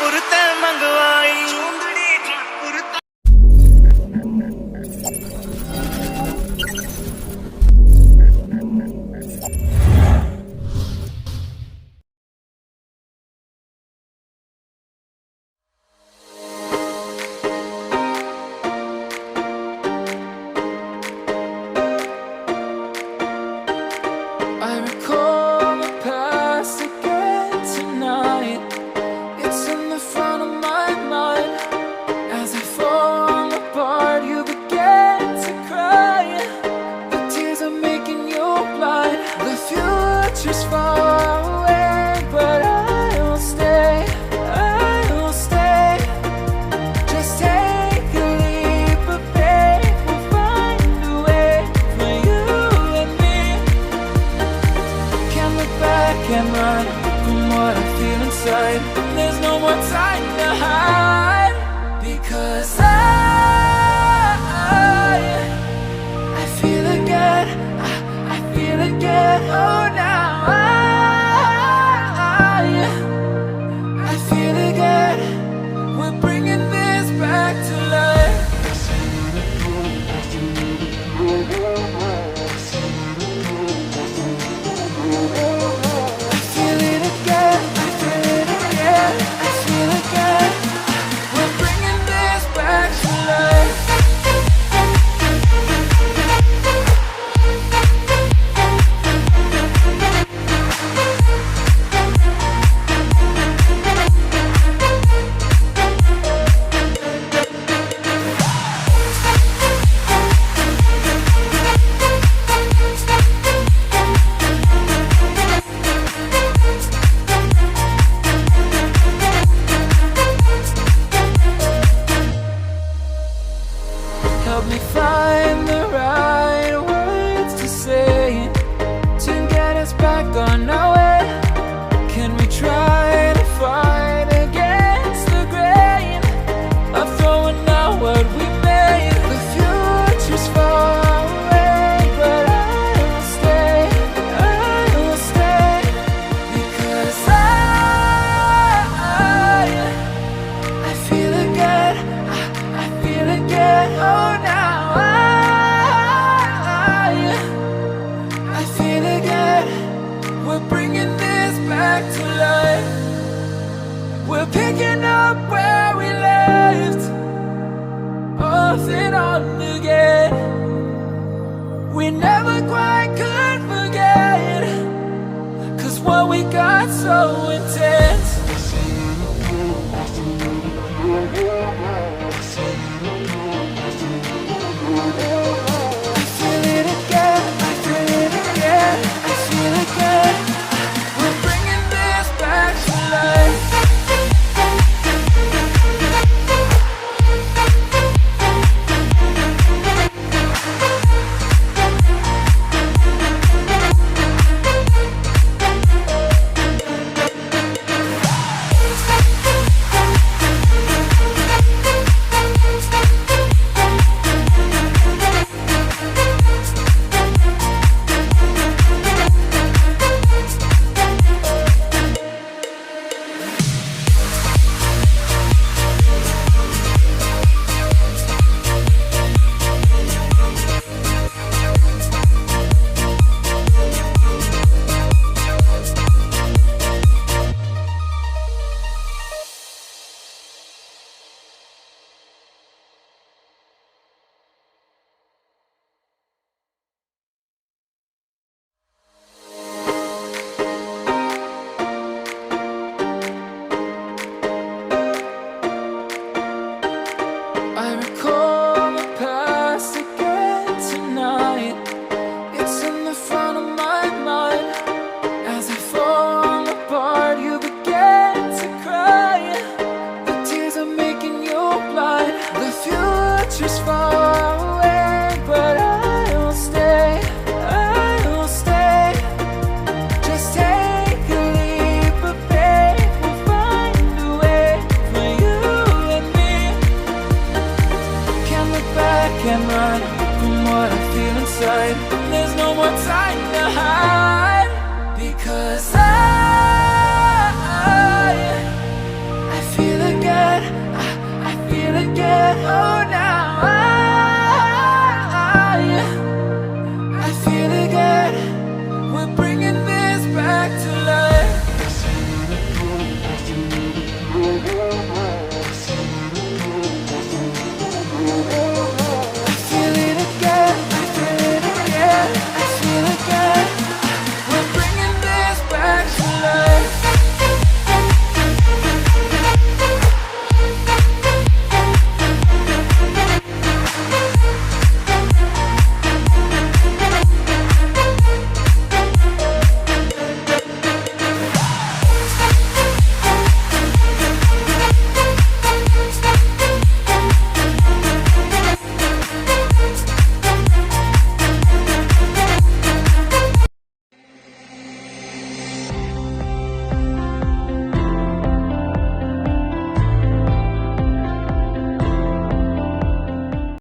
जयपुर ते मंगवाई चुंदड़ी जयपुर ते I recall the past again tonight. It's in the front of my mind. As I fall apart, you begin to cry. The tears are making you blind. The future's far away, but I will stay. I will stay. Just take a leap of faith. We'll find a way for you and me. Can't look back and run from what I feel inside. There's no more time to hide. Because I feel again. I feel again. Oh, now I feel again. We're bringing this back to life. I feel it again, I feel it again, I feel again. We're bringing this back to life. Help me find the right words to say to get us back on our way. Can we try to fight against the grain of throwing out what we made? The future's far away, but I will stay. I will stay. Because I feel again. I feel again. Oh, now I feel again. We're bringing this back to life. We're picking up where we left off and on again. We never quite could forget, 'cause what we got so intense. I feel it again, I feel it again, I feel again. We're bringing this back to life. I recall the past again tonight. It's in the front of my mind. As I fall apart, you begin to cry. The tears are making you blind. The future's far away, but I will stay. I will stay. Just take a leap of faith. We'll find a way for you and me. Can't look back and run from what I feel inside. There's no more time to hide.